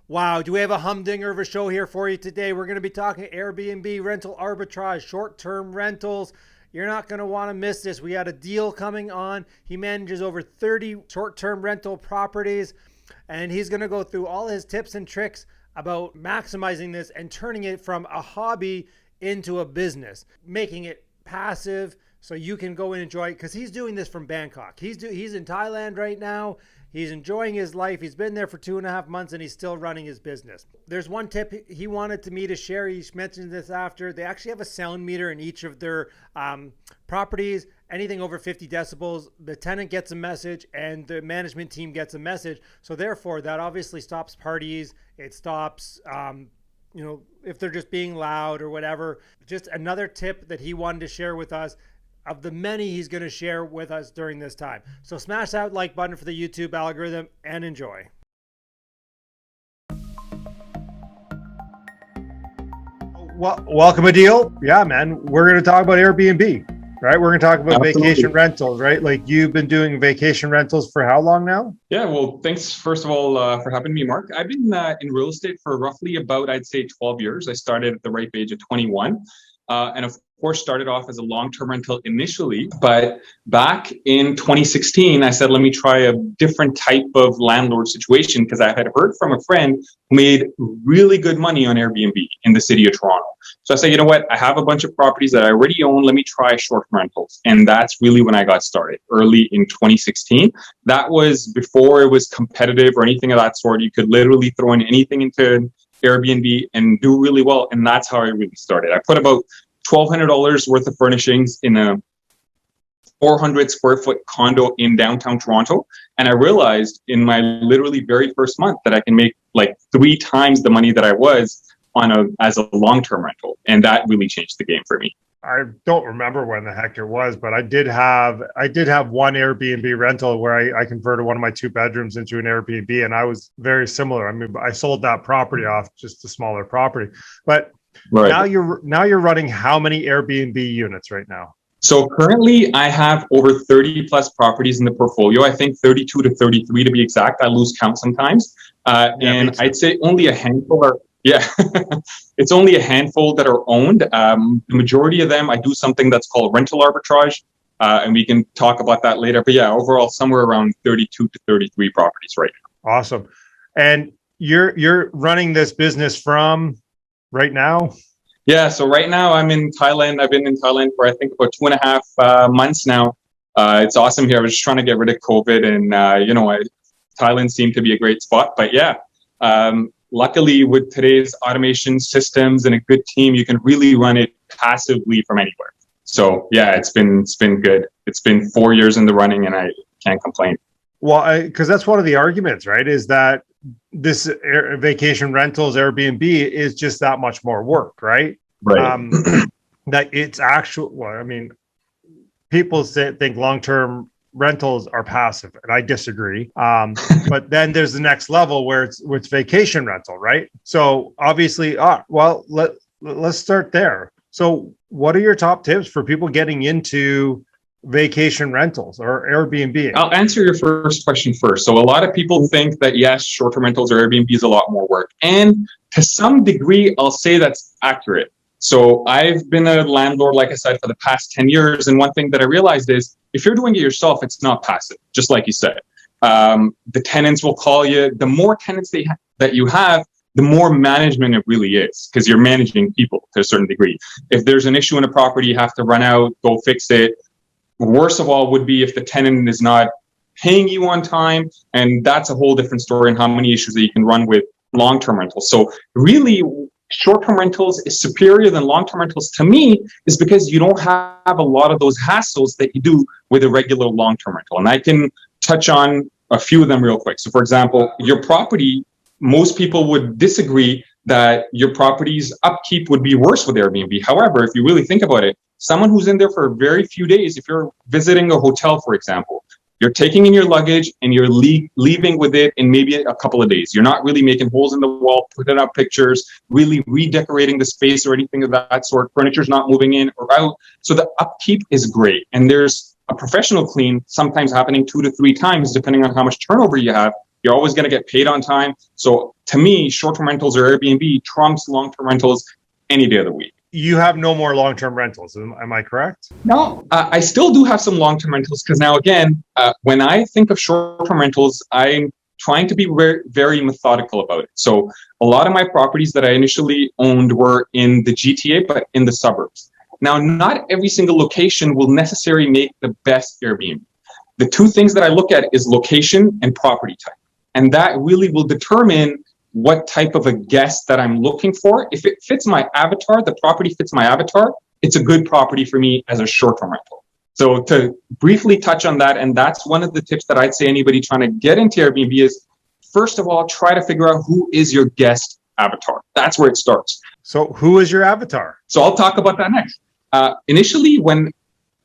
Wow, do we have a humdinger of a show here for you today? We're going to be talking Airbnb rental arbitrage, short-term rentals. You're not going to want to miss this. We got a deal coming on. He manages over 30 short-term rental properties, and he's going to go through all his tips and tricks about maximizing this and turning it from a hobby into a business, making it passive so you can go and enjoy it, because he's doing this from Bangkok. He's in Thailand right now. He's enjoying his life. He's been there for 2.5 months and he's still running his business. There's one tip he wanted me to share. He mentioned this after. They actually have a sound meter in each of their properties. Anything over 50 decibels, the tenant gets a message and the management team gets a message. So therefore, that obviously stops parties. It stops, if they're just being loud or whatever. Just another tip that he wanted to share with us, of the many he's going to share with us during this time. So smash that like button for the YouTube algorithm and enjoy. Well, welcome, Adeel. Yeah, man, we're going to talk about Airbnb, right? We're going to talk about vacation rentals, right? Like, you've been doing vacation rentals for how long now? Yeah, well, thanks first of all for having me, Mark. I've been in real estate for roughly about, I'd say, 12 years. I started at the ripe age of 21. And of course, started off as a long-term rental initially. But back in 2016, I said, let me try a different type of landlord situation, because I had heard from a friend who made really good money on Airbnb in the city of Toronto. So I said, you know what? I have a bunch of properties that I already own. Let me try short-term rentals. And that's really when I got started, early in 2016. That was before it was competitive or anything of that sort. You could literally throw in anything into Airbnb and do really well. And that's how I really started. I put about $1,200 worth of furnishings in a 400 square foot condo in downtown Toronto. And I realized in my literally very first month that I can make like 3 times the money that I was as a long-term rental. And that really changed the game for me. I don't remember when the heck it was, but I did have one Airbnb rental where I converted one of my 2 bedrooms into an Airbnb, and I was very similar. I mean, I sold that property off, just a smaller property. But right. Now you're running how many Airbnb units right now? So currently I have over 30 plus properties in the portfolio. I think 32 to 33 to be exact. I lose count sometimes. And I'd say only a handful are, it's only a handful that are owned. The majority of them, I do something that's called rental arbitrage. And we can talk about that later. But yeah, overall, somewhere around 32 to 33 properties right now. Awesome. And you're running this business from right now? Yeah, so right now I'm in Thailand. I've been in Thailand for, I think, about 2.5 months now. It's awesome here. I was just trying to get rid of COVID, and Thailand seemed to be a great spot. But yeah, luckily with today's automation systems and a good team, you can really run it passively from anywhere. So yeah, it's been good. It's been 4 years in the running, and I can't complain. Well, because that's one of the arguments, right? Is that this vacation rentals Airbnb is just that much more work, right? Right. That it's actual. Well, I mean, people think long-term rentals are passive, and I disagree. But then there's the next level where it's vacation rental, right? So obviously, let's start there. So what are your top tips for people getting into vacation rentals or Airbnb? I'll answer your first question first. So a lot of people think that, yes, short-term rentals or Airbnb is a lot more work. And to some degree, I'll say that's accurate. So I've been a landlord, like I said, for the past 10 years. And one thing that I realized is if you're doing it yourself, it's not passive, just like you said. The tenants will call you. The more tenants that you have, the more management it really is, because you're managing people to a certain degree. If there's an issue in a property, you have to run out, go fix it. Worst of all would be if the tenant is not paying you on time, and that's a whole different story and how many issues that you can run with long-term rentals. So really, short-term rentals is superior than long-term rentals to me, is because you don't have a lot of those hassles that you do with a regular long-term rental. And I can touch on a few of them real quick. So for example, your property, most people would disagree that your property's upkeep would be worse with Airbnb. However, if you really think about it, someone who's in there for a very few days, if you're visiting a hotel, for example, you're taking in your luggage and you're leaving with it in maybe a couple of days. You're not really making holes in the wall, putting up pictures, really redecorating the space or anything of that sort. Furniture's not moving in or out. So the upkeep is great. And there's a professional clean sometimes happening 2 to 3 times, depending on how much turnover you have. You're always going to get paid on time. So to me, short-term rentals or Airbnb trumps long-term rentals any day of the week. You have no more long-term rentals, am I correct? No, I still do have some long-term rentals because now again, when I think of short-term rentals, I'm trying to be very, very methodical about it. So a lot of my properties that I initially owned were in the GTA, but in the suburbs. Now, not every single location will necessarily make the best Airbnb. The two things that I look at is location and property type. And that really will determine what type of a guest that I'm looking for. If it fits my avatar, the property fits my avatar, it's a good property for me as a short-term rental. So to briefly touch on that, and that's one of the tips that I'd say anybody trying to get into Airbnb is, first of all, try to figure out who is your guest avatar. That's where it starts. So who is your avatar? So I'll talk about that next. Initially, when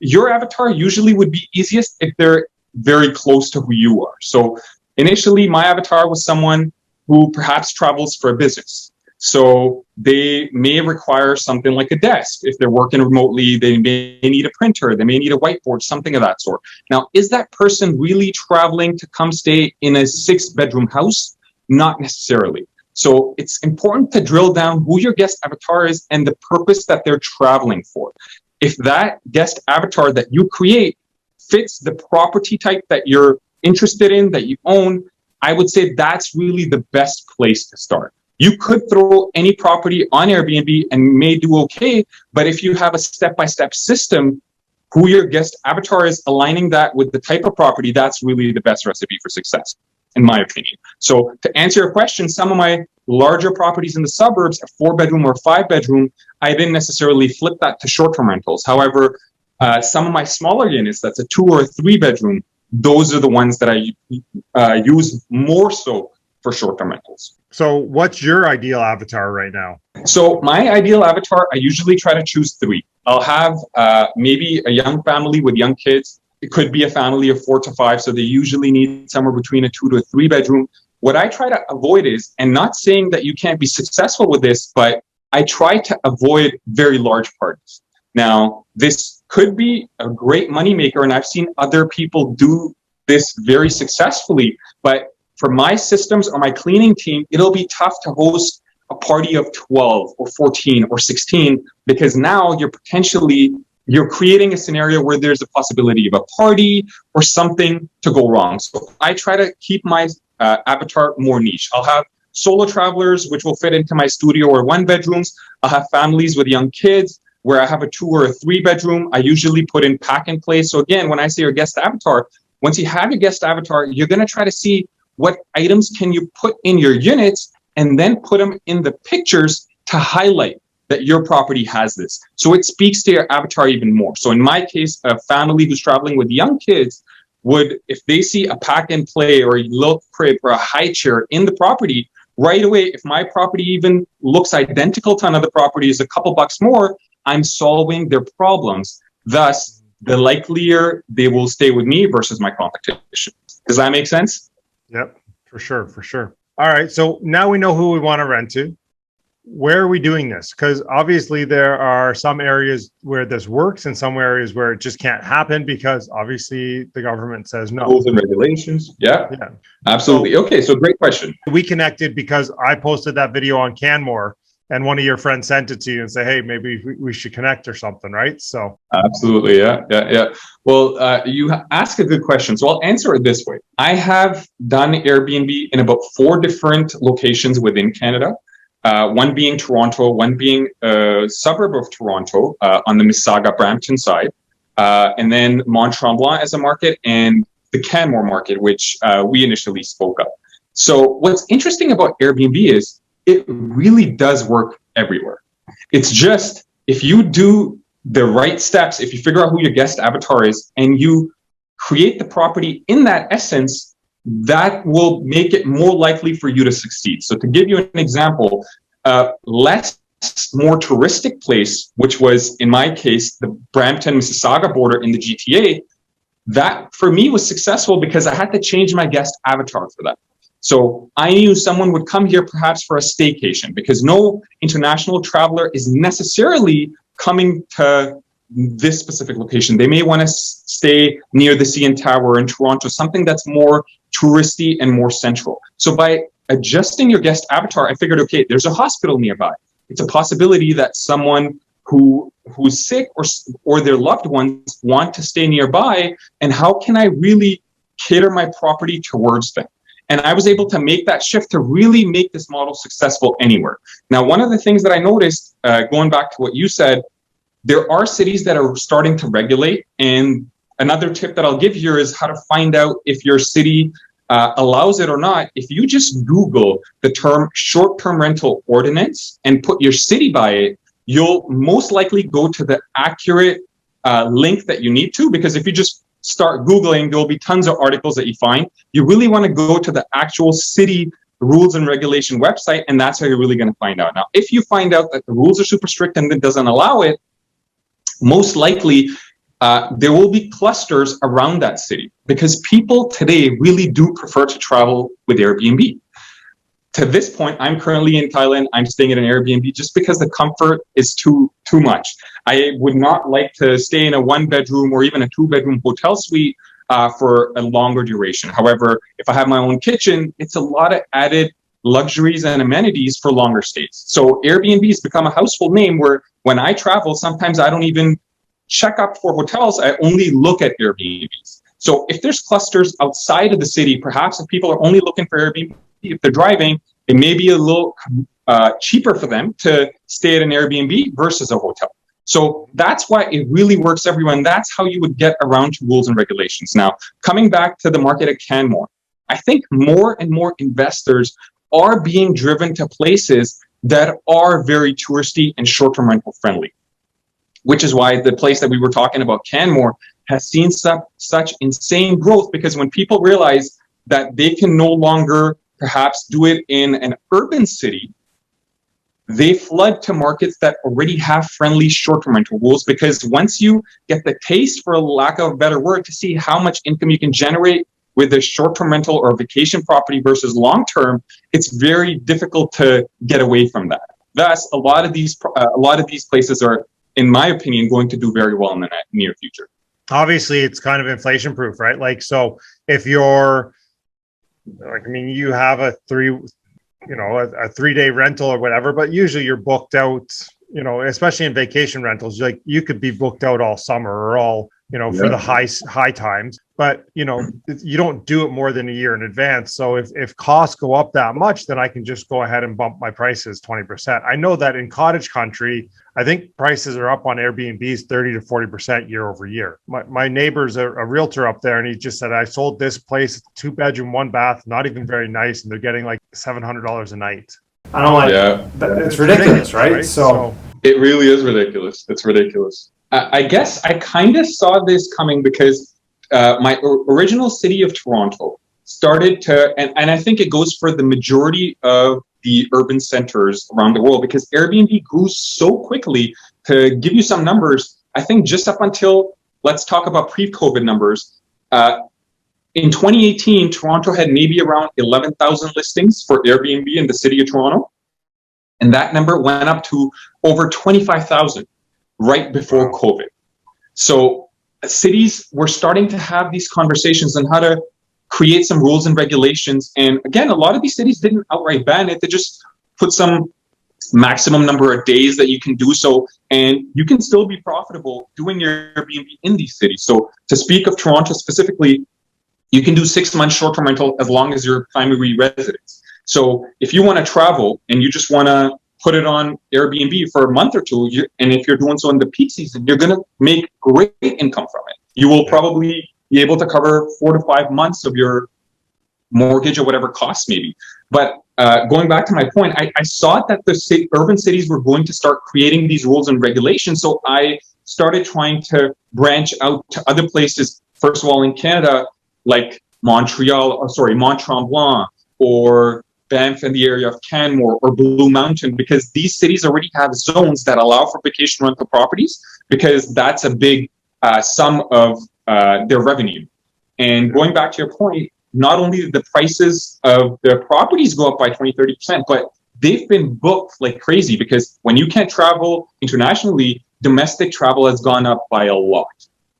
your avatar usually would be easiest if they're very close to who you are. So initially, my avatar was someone who perhaps travels for a business. So they may require something like a desk. If they're working remotely, they may need a printer, they may need a whiteboard, something of that sort. Now, is that person really traveling to come stay in a 6-bedroom house? Not necessarily. So it's important to drill down who your guest avatar is and the purpose that they're traveling for. If that guest avatar that you create fits the property type that you're interested in, that you own, I would say that's really the best place to start. You could throw any property on Airbnb and may do okay, but if you have a step-by-step system, who your guest avatar is, aligning that with the type of property, that's really the best recipe for success, in my opinion. So to answer your question, some of my larger properties in the suburbs, a 4-bedroom or 5-bedroom, I didn't necessarily flip that to short-term rentals. However, some of my smaller units, that's a 2 or a 3-bedroom, those are the ones that I use more so for short-term rentals. So what's your ideal avatar right now? So my ideal avatar, I usually try to choose 3. I'll have maybe a young family with young kids. It could be a family of 4 to 5, so they usually need somewhere between a 2 to a 3-bedroom. What I try to avoid is, and not saying that you can't be successful with this, but I try to avoid very large parties. Now, this could be a great moneymaker, and I've seen other people do this very successfully, but for my systems or my cleaning team, it'll be tough to host a party of 12 or 14 or 16, because now you're creating a scenario where there's a possibility of a party or something to go wrong. So I try to keep my avatar more niche. I'll have solo travelers, which will fit into my studio or 1-bedrooms. I'll have families with young kids where I have a 2 or a 3-bedroom. I usually put in pack and play. So again, when I say your guest avatar, once you have your guest avatar, you're going to try to see what items can you put in your units and then put them in the pictures to highlight that your property has this. So it speaks to your avatar even more. So in my case, a family who's traveling with young kids would, if they see a pack and play or a little crib or a high chair in the property, right away, if my property even looks identical to another property, is a couple bucks more, I'm solving their problems. Thus, the likelier they will stay with me versus my competition. Does that make sense? Yep, for sure, for sure. All right, so now we know who we want to rent to. Where are we doing this? Because obviously there are some areas where this works and some areas where it just can't happen because obviously the government says no. Rules and regulations. Yeah, absolutely. So, okay, so great question. We connected because I posted that video on Canmore and one of your friends sent it to you and say, hey, maybe we should connect or something, right? So absolutely, yeah. Well, you ask a good question, so I'll answer it this way. I have done Airbnb in about 4 different locations within Canada. One being Toronto, one being a suburb of Toronto on the Mississauga-Brampton side, and then Mont-Tremblant as a market, and the Canmore market, which we initially spoke of. So what's interesting about Airbnb is it really does work everywhere. It's just, if you do the right steps, if you figure out who your guest avatar is, and you create the property in that essence, that will make it more likely for you to succeed. So to give you an example, more touristic place, which was in my case, the Brampton-Mississauga border in the GTA, that for me was successful because I had to change my guest avatar for that. So I knew someone would come here perhaps for a staycation because no international traveler is necessarily coming to this specific location. They may want to stay near the CN Tower in Toronto, something that's more touristy and more central. So by adjusting your guest avatar, I figured, okay, there's a hospital nearby. It's a possibility that someone who's sick or their loved ones want to stay nearby, and how can I really cater my property towards them? And I was able to make that shift to really make this model successful anywhere. Now, one of the things that I noticed, going back to what you said, there are cities that are starting to regulate. And another tip that I'll give here is how to find out if your city allows it or not. If you just Google the term short-term rental ordinance and put your city by it, you'll most likely go to the accurate link that you need to, because if you just start Googling, there'll be tons of articles that you find. You really want to go to the actual city rules and regulation website, and that's how you're really going to find out. Now, if you find out that the rules are super strict and it doesn't allow it, most likely there will be clusters around that city, because people today really do prefer to travel with Airbnb. To this point, I'm currently in Thailand. I'm staying at an Airbnb just because the comfort is too much. I would not like to stay in a 1-bedroom or even a 2-bedroom hotel suite for a longer duration. However, if I have my own kitchen, it's a lot of added luxuries and amenities for longer stays. So Airbnb has become a household name where when I travel, sometimes I don't even check up for hotels. I only look at Airbnbs. So if there's clusters outside of the city, perhaps if people are only looking for Airbnb, if they're driving, it may be a little cheaper for them to stay at an Airbnb versus a hotel. So that's why it really works everywhere. And that's how you would get around to rules and regulations. Now, coming back to the market at Canmore, I think more and more investors are being driven to places that are very touristy and short-term rental friendly, which is why the place that we were talking about, Canmore, has seen such insane growth, because when people realize that they can no longer perhaps do it in an urban city, they flood to markets that already have friendly short-term rental rules, because once you get the taste, for lack of a better word, to see how much income you can generate with a short-term rental or vacation property versus long-term, it's very difficult to get away from that. Thus, a lot of these places are, in my opinion, going to do very well in the near future. Obviously, it's kind of inflation proof, right? Like, so if you're, like, I mean, you have a 3-day rental or whatever, but usually you're booked out, especially in vacation rentals, like you could be booked out all summer or all, for the high times, but you don't do it more than a year in advance. So if costs go up that much, then I can just go ahead and bump my prices 20%. I know that in cottage country, I think prices are up on Airbnbs 30 to 40% year over year. My neighbor's a realtor up there, and he just said, I sold this place, 2-bedroom, 1-bath, not even very nice, and they're getting like $700 a night. I don't like it's ridiculous, right? So it really is ridiculous. It's ridiculous. I guess I kind of saw this coming because my original city of Toronto started to, and I think it goes for the majority of the urban centers around the world, because Airbnb grew so quickly. To give you some numbers, I think just up until, let's talk about pre-COVID numbers, in 2018, Toronto had maybe around 11,000 listings for Airbnb in the city of Toronto. And that number went up to over 25,000 right before COVID. So cities were starting to have these conversations on how to create some rules and regulations. And again, a lot of these cities didn't outright ban it. They just put some maximum number of days that you can do so, and you can still be profitable doing your Airbnb in these cities. So to speak of Toronto specifically, you can do 6 months short-term rental as long as you're primary residence. So if you want to travel and you just want to put it on Airbnb for a month or two, and if you're doing so in the peak season, you're going to make great income from it. You will probably be able to cover 4 to 5 months of your mortgage or whatever costs maybe. But going back to my point, I saw that the urban cities were going to start creating these rules and regulations. So I started trying to branch out to other places. First of all, in Canada, like Mont Tremblant or Banff in the area of Canmore or Blue Mountain, because these cities already have zones that allow for vacation rental properties, because that's a big sum of their revenue. And going back to your point, not only did the prices of the properties go up by 20-30%, but they've been booked like crazy, because when you can't travel internationally, domestic travel has gone up by a lot.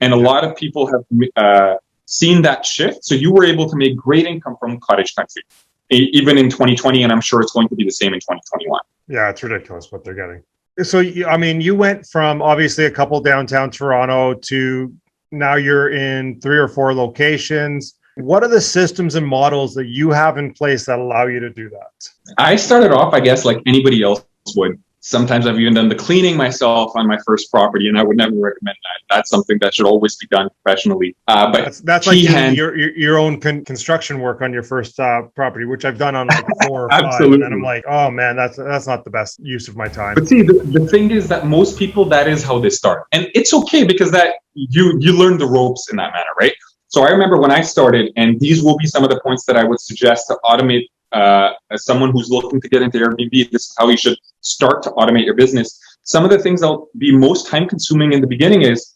And a lot of people have seen that shift. So you were able to make great income from cottage country, even in 2020, and I'm sure it's going to be the same in 2021. Yeah, it's ridiculous what they're getting. So, I mean, you went from obviously a couple downtown Toronto to now you're in 3 or 4 locations. What are the systems and models that you have in place that allow you to do that? I started off, I guess, like anybody else would. Sometimes I've even done the cleaning myself on my first property, and I would never recommend that. That's something that should always be done professionally. But that's like doing your own construction work on your first property, which I've done on like 4 or 5. Absolutely. And I'm like, oh man, that's not the best use of my time. But see, the thing is that most people, that is how they start, and it's okay because that you learn the ropes in that manner, right? So I remember when I started, and these will be some of the points that I would suggest to automate. As someone who's looking to get into Airbnb, this is how you should start to automate your business. Some of the things that'll be most time consuming in the beginning is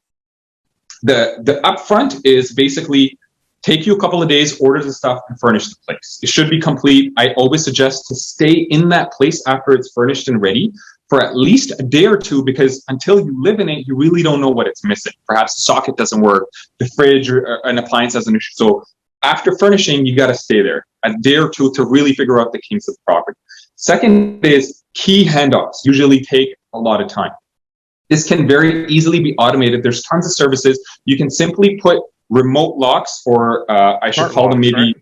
the upfront is basically take you a couple of days, order the stuff, and furnish the place. It should be complete. I always suggest to stay in that place after it's furnished and ready for at least a day or 2, because until you live in it, you really don't know what it's missing. Perhaps the socket doesn't work, the fridge or an appliance has an issue. So after furnishing, you got to stay there a day or 2 to really figure out the kinks of the property. Second is key handoffs usually take a lot of time. This can very easily be automated. There's tons of services. You can simply put remote locks, or I should call them maybe, right?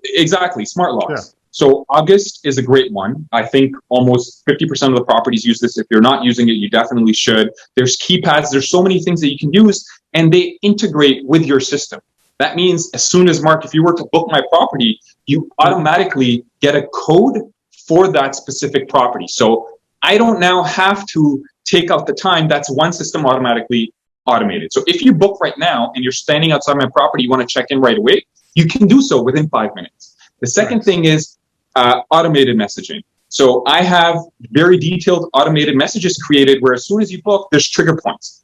Exactly, smart locks. Yeah. So August is a great one. I think almost 50% of the properties use this. If you're not using it, you definitely should. There's keypads. There's so many things that you can use, and they integrate with your system. That means as soon as, Mark, if you were to book my property, you automatically get a code for that specific property. So I don't now have to take out the time. That's one system automatically automated. So if you book right now and you're standing outside my property, you want to check in right away, you can do so within 5 minutes. The second thing is automated messaging. So I have very detailed automated messages created where as soon as you book, there's trigger points.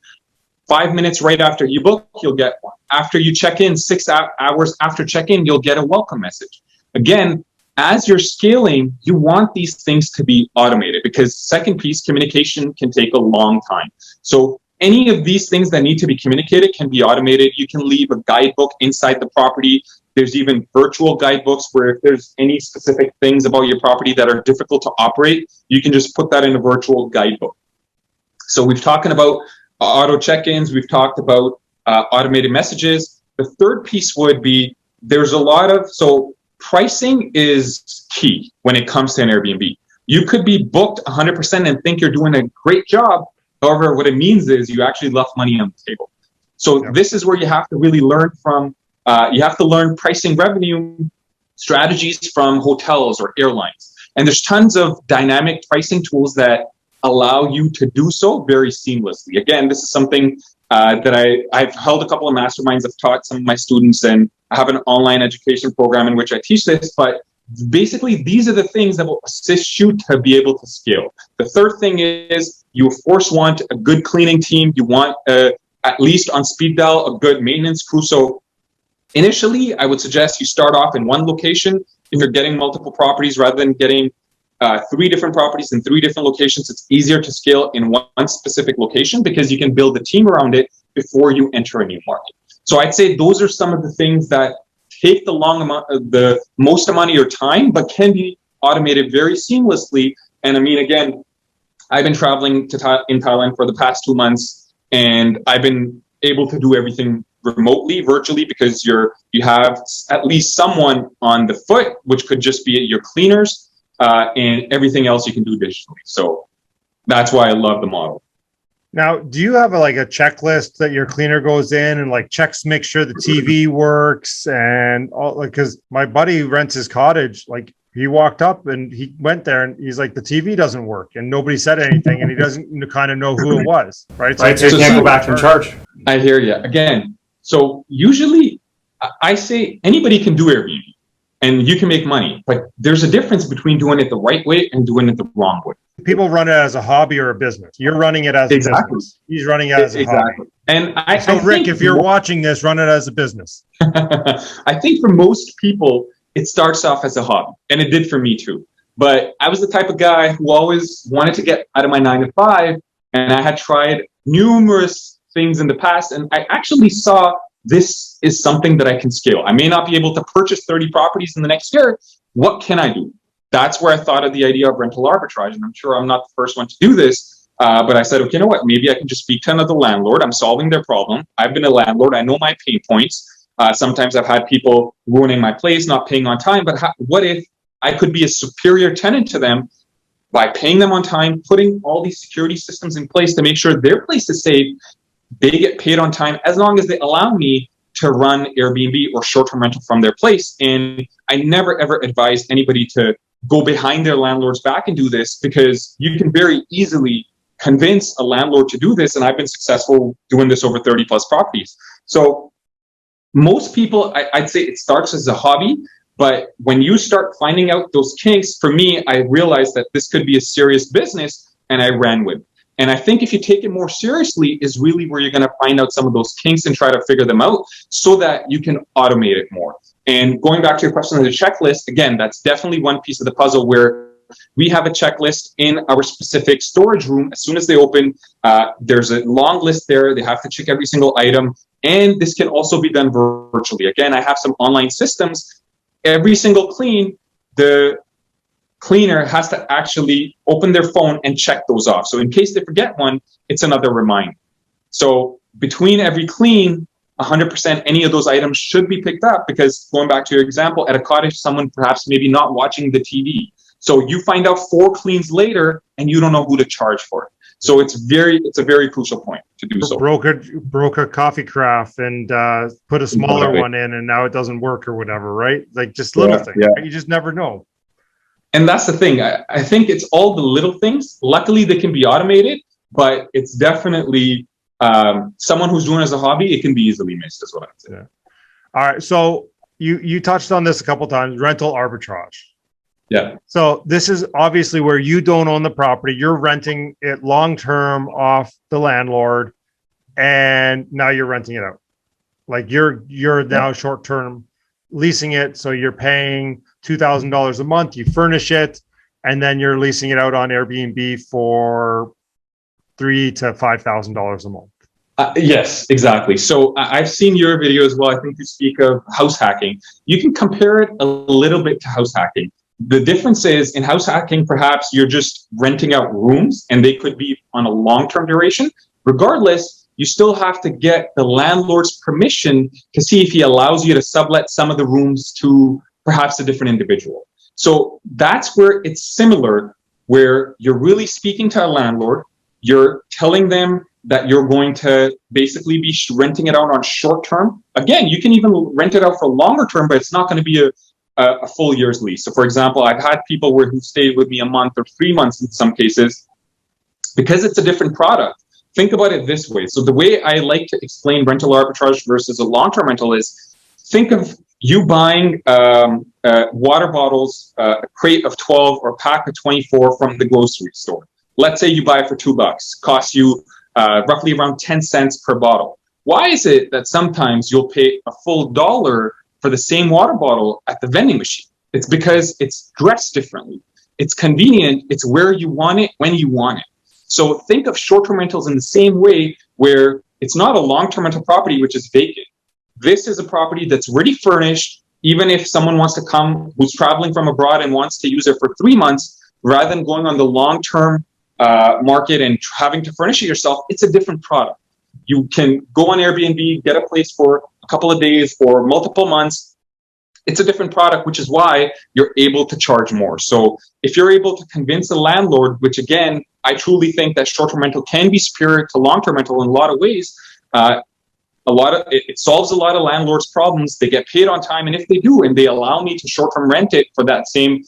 5 minutes right after you book, you'll get one. After you check in, 6 hours after check-in, you'll get a welcome message. Again, as you're scaling, you want these things to be automated, because second piece, communication can take a long time. So any of these things that need to be communicated can be automated. You can leave a guidebook inside the property. There's even virtual guidebooks where if there's any specific things about your property that are difficult to operate, you can just put that in a virtual guidebook. So we've talked about auto check-ins, we've talked about automated messages. The third piece would be, there's a lot of, so pricing is key when it comes to an Airbnb. You could be booked 100% and think you're doing a great job. However, what it means is you actually left money on the table. So this is where you have to really learn from, you have to learn pricing revenue strategies from hotels or airlines. And there's tons of dynamic pricing tools that allow you to do so very seamlessly. Again, this is something that I've held a couple of masterminds. I've taught some of my students, and I have an online education program in which I teach this. But basically, these are the things that will assist you to be able to scale. The third thing is you, of course, want a good cleaning team. You want, at least on speed dial, a good maintenance crew. So initially, I would suggest you start off in one location. If you're getting multiple properties rather than getting 3 different properties in 3 different locations, it's easier to scale in one specific location because you can build a team around it before you enter a new market. So I'd say those are some of the things that take the most amount of your time, but can be automated very seamlessly. And I mean, again, I've been traveling in Thailand for the past 2 months, and I've been able to do everything remotely, virtually, because you have at least someone on the foot, which could just be your cleaners, and everything else you can do digitally. So that's why I love the model. Now, do you have a checklist that your cleaner goes in and checks to make sure the TV works and all? Because my buddy rents his cottage, he walked up and he went there and he's like, the TV doesn't work, and nobody said anything, and he doesn't kind of know who it was, right? So you can't go back and charge. I hear you. Again, so usually I say anybody can do Airbnb and you can make money, but there's a difference between doing it the right way and doing it the wrong way. People run it as a hobby or a business. You're running it as a business. He's running it as a hobby. And I Rick, if you're watching this, run it as a business. I think for most people, it starts off as a hobby, and it did for me too. But I was the type of guy who always wanted to get out of my 9 to 5, and I had tried numerous things in the past, and I actually saw this is something that I can scale. I may not be able to purchase 30 properties in the next year. What can I do? That's where I thought of the idea of rental arbitrage, and I'm sure I'm not the first one to do this, but I said, okay, you know what, maybe I can just speak to another landlord. I'm solving their problem. I've been a landlord. I know my pain points. Sometimes I've had people ruining my place, not paying on time, but what if I could be a superior tenant to them by paying them on time, putting all these security systems in place to make sure their place is safe, they get paid on time, as long as they allow me to run Airbnb or short-term rental from their place. And I never, ever advise anybody to go behind their landlord's back and do this, because you can very easily convince a landlord to do this. And I've been successful doing this over 30 plus properties. So most people, I'd say it starts as a hobby, but when you start finding out those kinks, for me, I realized that this could be a serious business, and I ran with it. And I think if you take it more seriously is really where you're going to find out some of those kinks and try to figure them out so that you can automate it more. And going back to your question of the checklist, again, that's definitely one piece of the puzzle where we have a checklist in our specific storage room. As soon as they open, there's a long list there. They have to check every single item. And this can also be done virtually. Again, I have some online systems. Every single clean, the cleaner has to actually open their phone and check those off. So in case they forget one, it's another reminder. So between every clean, 100% any of those items should be picked up, because going back to your example, at a cottage, someone perhaps maybe not watching the TV. So you find out 4 cleans later and you don't know who to charge for it. So it's a very crucial point to do so. Broke a coffee carafe and put a smaller one in, and now it doesn't work or whatever, right? Like just little things. Yeah. You just never know. And that's the thing. I think it's all the little things. Luckily, they can be automated, but it's definitely someone who's doing it as a hobby, it can be easily missed, is what I'd say. Yeah. All right. So you touched on this a couple of times, rental arbitrage. Yeah. So this is obviously where you don't own the property. You're renting it long-term off the landlord, and now you're renting it out. Like you're now short-term leasing it. So you're paying $2,000 a month, you furnish it, and then you're leasing it out on Airbnb for $3,000 to $5,000 a month. Yes, exactly. So I've seen your video as well. I think you speak of house hacking. You can compare it a little bit to house hacking. The difference is in house hacking, perhaps you're just renting out rooms and they could be on a long-term duration. Regardless, you still have to get the landlord's permission to see if he allows you to sublet some of the rooms to perhaps a different individual. So that's where it's similar, where you're really speaking to a landlord, you're telling them that you're going to basically be renting it out on short term. Again, you can even rent it out for longer term, but it's not going to be a full year's lease. So for example, I've had people who stayed with me a month or 3 months in some cases, because it's a different product. Think about it this way. So the way I like to explain rental arbitrage versus a long-term rental is, think of you buying water bottles, a crate of 12 or a pack of 24 from the grocery store. Let's say you buy it for $2, costs you roughly around 10 cents per bottle. Why is it that sometimes you'll pay a full $1 for the same water bottle at the vending machine? It's because it's dressed differently. It's convenient. It's where you want it, when you want it. So think of short-term rentals in the same way, where it's not a long-term rental property which is vacant. This is a property that's already furnished. Even if someone wants to come who's traveling from abroad and wants to use it for 3 months, rather than going on the long-term market and having to furnish it yourself, it's a different product. You can go on Airbnb, get a place for a couple of days or multiple months. It's a different product, which is why you're able to charge more. So if you're able to convince a landlord, which again, I truly think that short-term rental can be superior to long-term rental in a lot of ways, it solves a lot of landlords' problems. They get paid on time, and if they do, and they allow me to short-term rent it for that same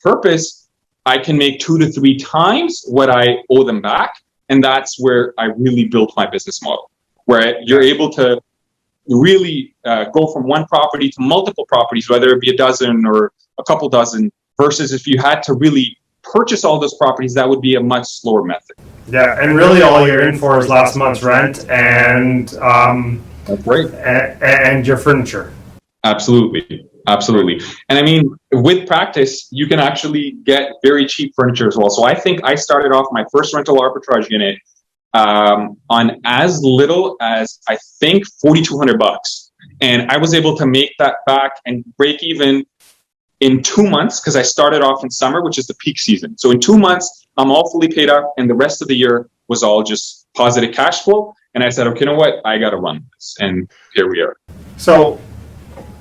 purpose, I can make 2 to 3 times what I owe them back. And that's where I really built my business model, where you're able to really go from one property to multiple properties, whether it be a dozen or a couple dozen, versus if you had to really purchase all those properties, that would be a much slower method. Yeah, and really all you're in for is last month's rent and that's great. And your furniture. Absolutely. And I mean, with practice, you can actually get very cheap furniture as well. So I think I started off my first rental arbitrage unit on as little as I think $4,200, and I was able to make that back and break even in 2 months because I started off in summer, which is the peak season. So in 2 months, I'm all fully paid up, and the rest of the year was all just positive cash flow. And I said, okay, you know what? I got to run this, and here we are. So,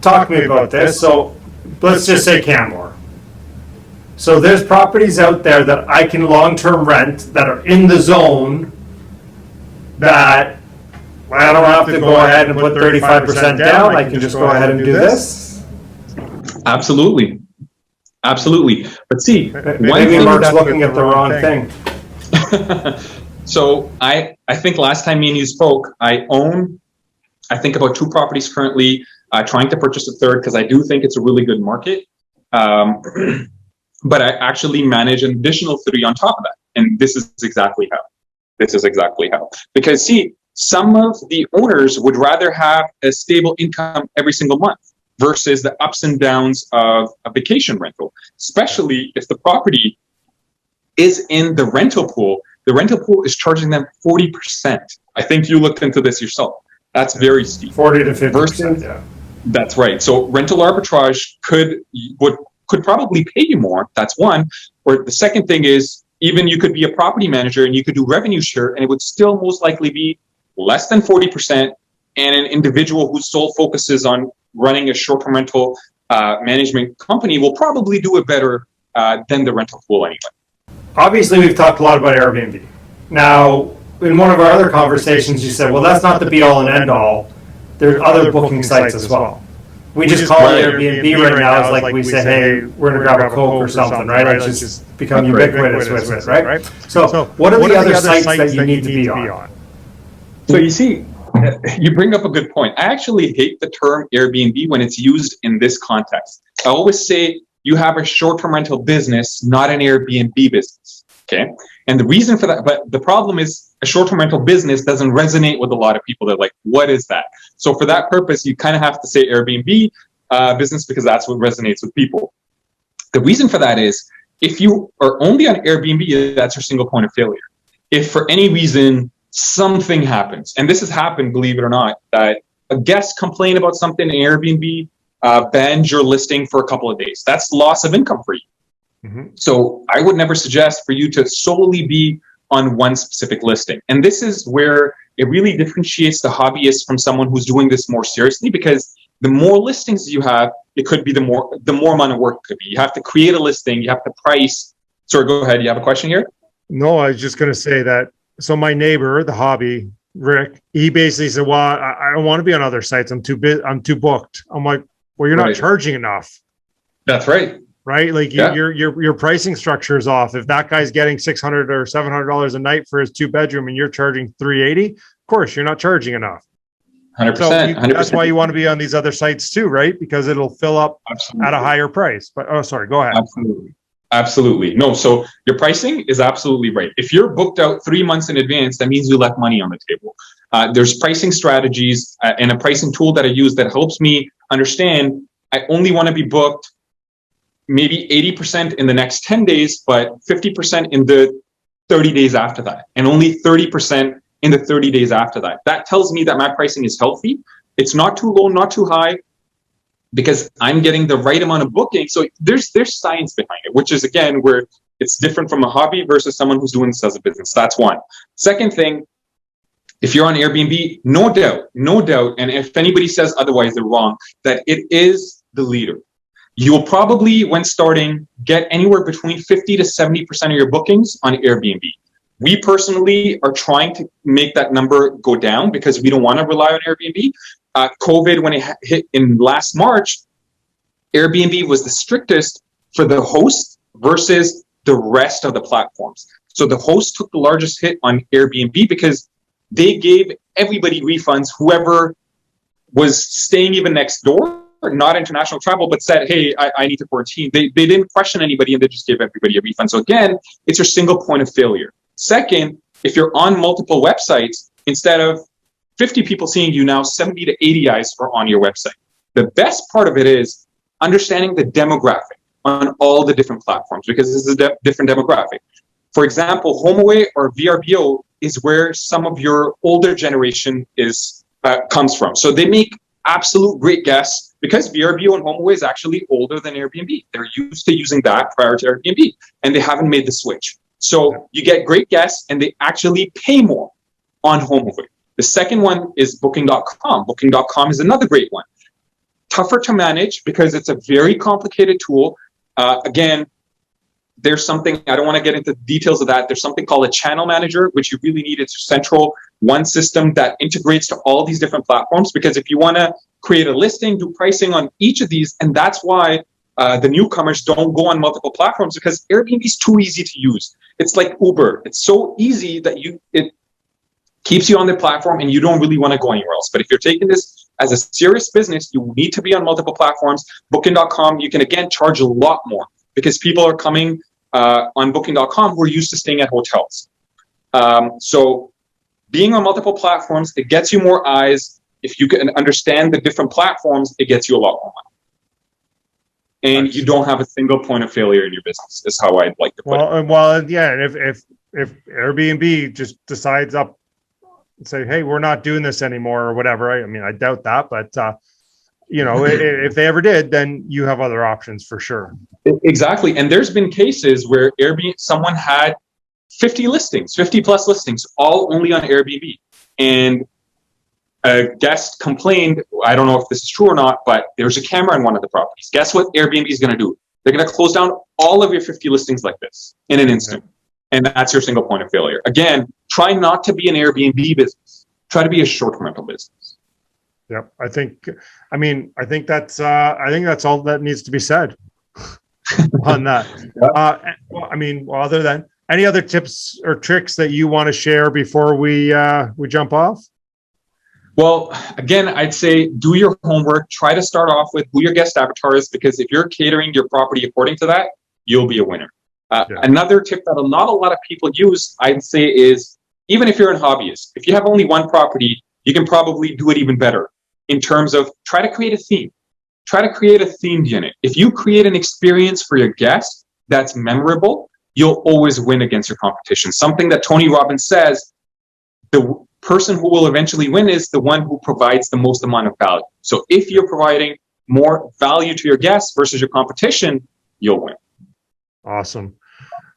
talk to me about this. So, let's just say Canmore. So, there's properties out there that I can long-term rent that are in the zone that I don't have to go ahead and put 35% down. I can just go ahead and do this. Absolutely. Absolutely. But see, maybe Mark's looking at the wrong thing. So I think last time me and you spoke, I own, I think about 2 properties currently, trying to purchase a third because I do think it's a really good market. But I actually manage an additional 3 on top of that. And this is exactly how. Because see, some of the owners would rather have a stable income every single month versus the ups and downs of a vacation rental, especially if the property is in the rental pool. The rental pool is charging them 40%. I think you looked into this yourself. That's very steep. 40 to 50%, yeah. That's right. So rental arbitrage could probably pay you more. That's one. Or the second thing is, even you could be a property manager and you could do revenue share, and it would still most likely be less than 40%. And an individual whose sole focus is on running a short-term rental management company will probably do it better than the rental pool anyway. Obviously, we've talked a lot about Airbnb. Now, in one of our other conversations, you said, well, that's not the be-all and end-all. There's other booking sites as well. We just call it Airbnb right now. It's like we say, hey, we're going to grab a Coke or something, right? It's just become ubiquitous with it, right? So what are the other sites that you need to be on? So you see, you bring up a good point. I actually hate the term Airbnb when it's used in this context. I always say you have a short-term rental business, not an Airbnb business, okay? And the reason for that, but the problem is a short-term rental business doesn't resonate with a lot of people. They're like, what is that? So for that purpose, you kind of have to say Airbnb business because that's what resonates with people. The reason for that is if you are only on Airbnb, that's your single point of failure. If for any reason something happens, and this has happened, believe it or not, that a guest complained about something in Airbnb, banned your listing for a couple of days. That's loss of income for you. Mm-hmm. So I would never suggest for you to solely be on one specific listing. And this is where it really differentiates the hobbyist from someone who's doing this more seriously, because the more listings you have, it could be the more amount of work it could be. You have to create a listing, you have to price. Sorry, go ahead. You have a question here? No, I was just going to say that. So my neighbor, the hobby, Rick, he basically said, well, I don't want to be on other sites. I'm too booked. I'm like, well, you're not charging enough. That's right. Right? Like your pricing structure is off. If that guy's getting $600 or $700 a night for his 2-bedroom and you're charging $380, of course you're not charging enough. 100%. So that's why you want to be on these other sites too, right? Because it'll fill up at a higher price. But sorry, go ahead. Absolutely. No, so your pricing is absolutely right. If you're booked out 3 months in advance, that means you left money on the table. There's pricing strategies and a pricing tool that I use that helps me understand I only want to be booked maybe 80% in the next 10 days, but 50% in the 30 days after that, and only 30% in the 30 days after that. That tells me that my pricing is healthy. It's not too low, not too high, because I'm getting the right amount of booking. So there's science behind it, which is, again, where it's different from a hobby versus someone who's doing this as a business. That's one. Second thing, if you're on Airbnb, no doubt, and if anybody says otherwise, they're wrong, that it is the leader. You will probably, when starting, get anywhere between 50 to 70% of your bookings on Airbnb. We personally are trying to make that number go down because we don't want to rely on Airbnb. COVID, when it hit in last March, Airbnb was the strictest for the host versus the rest of the platforms. So the host took the largest hit on Airbnb because they gave everybody refunds, whoever was staying even next door, not international travel, but said, hey, I need to quarantine. They didn't question anybody, and they just gave everybody a refund. So again, it's your single point of failure. Second, if you're on multiple websites, instead of 50 people seeing you, now 70 to 80 eyes are on your website. The best part of it is understanding the demographic on all the different platforms, because this is a different demographic. For example, HomeAway or VRBO is where some of your older generation comes from. So they make absolute great guests because VRBO and HomeAway is actually older than Airbnb. They're used to using that prior to Airbnb, and they haven't made the switch. So you get great guests, and they actually pay more on HomeAway. The second one is Booking.com. Booking.com is another great one. Tougher to manage because it's a very complicated tool. Again, there's something, I don't want to get into details of that. There's something called a channel manager, which you really need. It's a central one system that integrates to all these different platforms. Because if you want to create a listing, do pricing on each of these, and that's why the newcomers don't go on multiple platforms, because Airbnb is too easy to use. It's like Uber. It's so easy that it keeps you on the platform and you don't really want to go anywhere else. But if you're taking this as a serious business, you need to be on multiple platforms. Booking.com, you can again charge a lot more because people are coming on Booking.com who are used to staying at hotels. So being on multiple platforms, it gets you more eyes. If you can understand the different platforms, it gets you a lot more money. And you don't have a single point of failure in your business, is how I'd like to put it. Well, yeah. If Airbnb just decides say, hey, we're not doing this anymore or whatever. I mean, I doubt that, but if they ever did, then you have other options for sure. Exactly. And there's been cases where someone had 50 plus listings, all only on Airbnb. And a guest complained, I don't know if this is true or not, but there's a camera in one of the properties. Guess what Airbnb is going to do? They're going to close down all of your 50 listings like this in an instant. And that's your single point of failure. Again, try not to be an Airbnb business. Try to be a short-term rental business. Yep. I think that's all that needs to be said on that. Other than any other tips or tricks that you want to share before we jump off? Well, again, I'd say do your homework. Try to start off with who your guest avatar is, because if you're catering your property according to that, you'll be a winner. Another tip that not a lot of people use, I'd say, is even if you're a hobbyist, if you have only one property, you can probably do it even better in terms of try to create a theme. Try to create a themed unit. If you create an experience for your guests that's memorable, you'll always win against your competition. Something that Tony Robbins says, the person who will eventually win is the one who provides the most amount of value. So if you're providing more value to your guests versus your competition, you'll win. Awesome.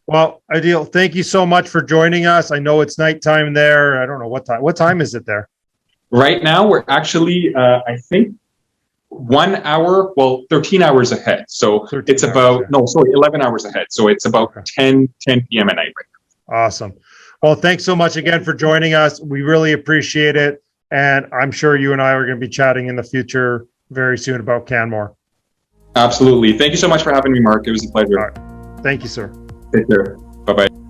Well, Adeel, thank you so much for joining us. I know it's nighttime there. I don't know what time. What time is it there? Right now, we're actually, I think, 13 hours ahead. So it's about, 11 hours ahead. So it's about 10 p.m. at night right now. Awesome. Well, thanks so much again for joining us. We really appreciate it. And I'm sure you and I are going to be chatting in the future very soon about Canmore. Absolutely. Thank you so much for having me, Mark. It was a pleasure. All right. Thank you, sir. Take care. Bye-bye.